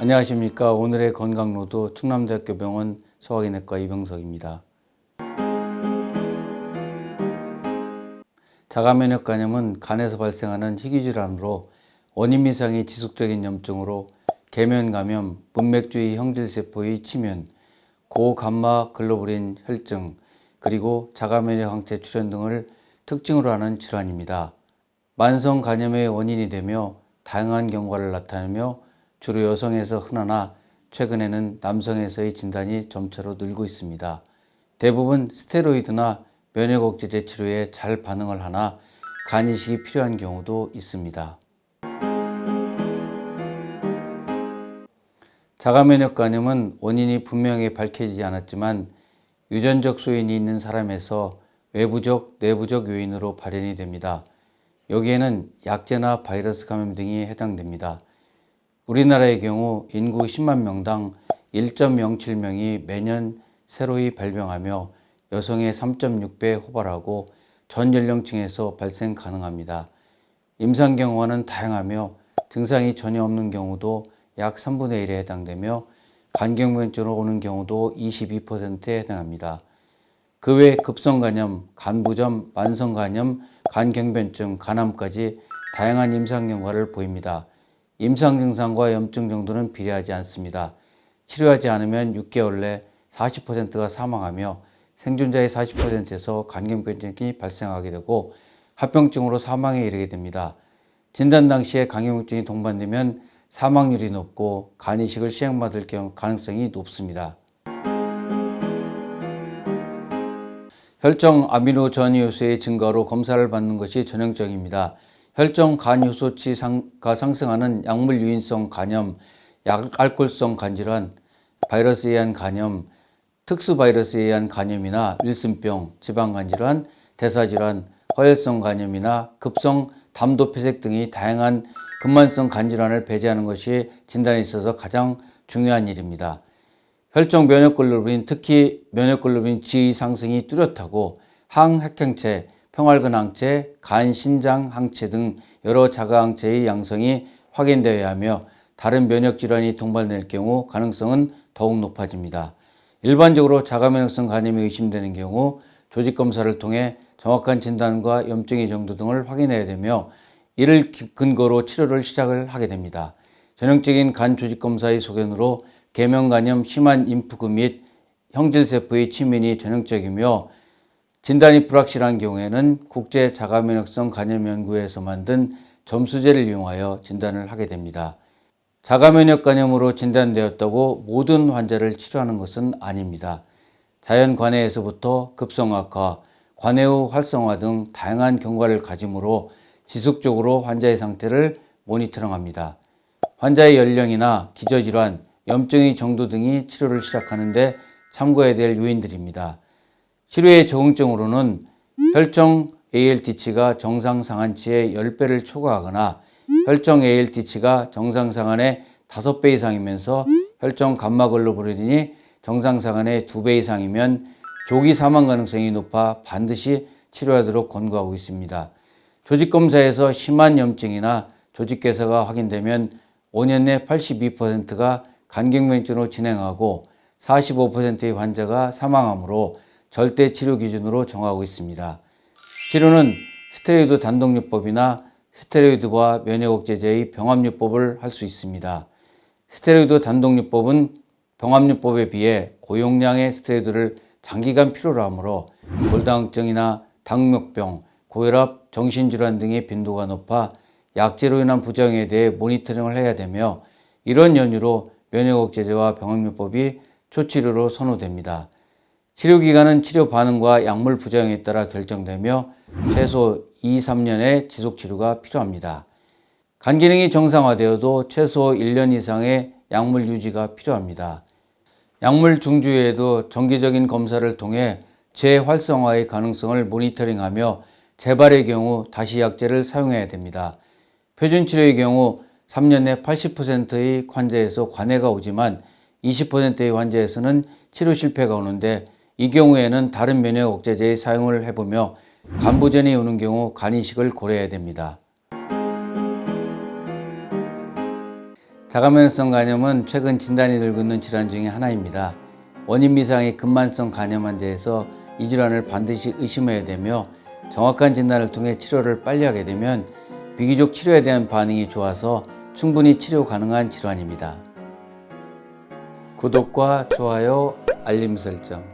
안녕하십니까. 오늘의 건강로드 충남대학교 병원 소화기내과 이병석입니다. 자가면역 간염은 간에서 발생하는 희귀질환으로 원인 미상이 지속적인 염증으로 계면감염, 문맥주의 형질세포의 침윤, 고감마 글로불린 혈증, 그리고 자가면역 항체 출현 등을 특징으로 하는 질환입니다. 만성 간염의 원인이 되며 다양한 경과를 나타내며 주로 여성에서 흔하나 최근에는 남성에서의 진단이 점차로 늘고 있습니다. 대부분 스테로이드나 면역 억제제 치료에 잘 반응을 하나 간 이식이 필요한 경우도 있습니다. 자가면역 간염은 원인이 분명히 밝혀지지 않았지만 유전적 소인이 있는 사람에서 외부적, 내부적 요인으로 발현이 됩니다. 여기에는 약제나 바이러스 감염 등이 해당됩니다. 우리나라의 경우 인구 10만 명당 1.07명이 매년 새로이 발병하며 여성의 3.6배 호발하고 전 연령층에서 발생 가능합니다. 임상 경우와는 다양하며 증상이 전혀 없는 경우도 약 3분의 1에 해당되며 간경부전증으로 오는 경우도 22%에 해당합니다. 그 외 급성간염, 간부전, 만성간염, 간경변증, 간암까지 다양한 임상 경과를 보입니다. 임상 증상과 염증 정도는 비례하지 않습니다. 치료하지 않으면 6개월 내 40%가 사망하며 생존자의 40%에서 간경변증이 발생하게 되고 합병증으로 사망에 이르게 됩니다. 진단 당시에 간경변증이 동반되면 사망률이 높고 간 이식을 시행받을 가능성이 높습니다. 혈중 아미노 전이효소의 증가로 검사를 받는 것이 전형적입니다. 혈중 간 효소치가 상승하는 약물 유인성 간염, 알코올성 간질환, 바이러스에 의한 간염, 특수 바이러스에 의한 간염이나 wilson병, 지방간질환, 대사질환, 허혈성 간염이나 급성 담도폐색 등의 다양한 근만성 간질환을 배제하는 것이 진단에 있어서 가장 중요한 일입니다. 혈중 면역글로불린, 특히 면역글로불린 G의 상승이 뚜렷하고 항핵형체, 평활근 항체, 간 신장 항체 등 여러 자가항체의 양성이 확인되어야 하며 다른 면역질환이 동반될 경우 가능성은 더욱 높아집니다. 일반적으로 자가면역성 간염이 의심되는 경우 조직검사를 통해 정확한 진단과 염증의 정도 등을 확인해야 되며 이를 근거로 치료를 시작을 하게 됩니다. 전형적인 간 조직검사의 소견으로 계면간염, 심한 임프구 및 형질세포의 침인이 전형적이며 진단이 불확실한 경우에는 국제자가면역성 간염연구회에서 만든 점수제를 이용하여 진단을 하게 됩니다. 자가면역 간염으로 진단되었다고 모든 환자를 치료하는 것은 아닙니다. 자연 관해에서부터 급성악화, 관해 후 활성화 등 다양한 경과를 가지므로 지속적으로 환자의 상태를 모니터링합니다. 환자의 연령이나 기저질환, 염증의 정도 등이 치료를 시작하는 데 참고해야 될 요인들입니다. 치료의 적응증으로는 혈중 ALT치가 정상 상한치의 10배를 초과하거나 혈중 ALT치가 정상 상한의 5배 이상이면서 혈중 감마글로불린이 정상 상한의 2배 이상이면 조기 사망 가능성이 높아 반드시 치료하도록 권고하고 있습니다. 조직검사에서 심한 염증이나 조직괴사가 확인되면 5년 내 82%가 간경변증으로 진행하고 45%의 환자가 사망하므로 절대 치료 기준으로 정하고 있습니다. 치료는 스테로이드 단독요법이나 스테로이드와 면역억제제의 병합요법을 할 수 있습니다. 스테로이드 단독요법은 병합요법에 비해 고용량의 스테로이드를 장기간 필요로 하므로 골다공증이나 당뇨병, 고혈압, 정신질환 등의 빈도가 높아 약제로 인한 부작용에 대해 모니터링을 해야 되며 이런 연유로 면역억제제와 병합요법이 초치료로 선호됩니다. 치료기간은 치료 반응과 약물 부작용에 따라 결정되며 최소 2-3년의 지속치료가 필요합니다. 간 기능이 정상화되어도 최소 1년 이상의 약물 유지가 필요합니다. 약물 중주에도 정기적인 검사를 통해 재활성화의 가능성을 모니터링하며 재발의 경우 다시 약제를 사용해야 됩니다. 표준치료의 경우 3년 내 80%의 환자에서 관해가 오지만 20%의 환자에서는 치료 실패가 오는데 이 경우에는 다른 면역 억제제의 사용을 해보며 간부전이 오는 경우 간 이식을 고려해야 됩니다. 자가면역성 간염은 최근 진단이 늘고 있는 질환 중에 하나입니다. 원인 미상의 근만성 간염 환자에서 이 질환을 반드시 의심해야 되며 정확한 진단을 통해 치료를 빨리 하게 되면 비기족 치료에 대한 반응이 좋아서 충분히 치료 가능한 질환입니다. 구독과 좋아요, 알림 설정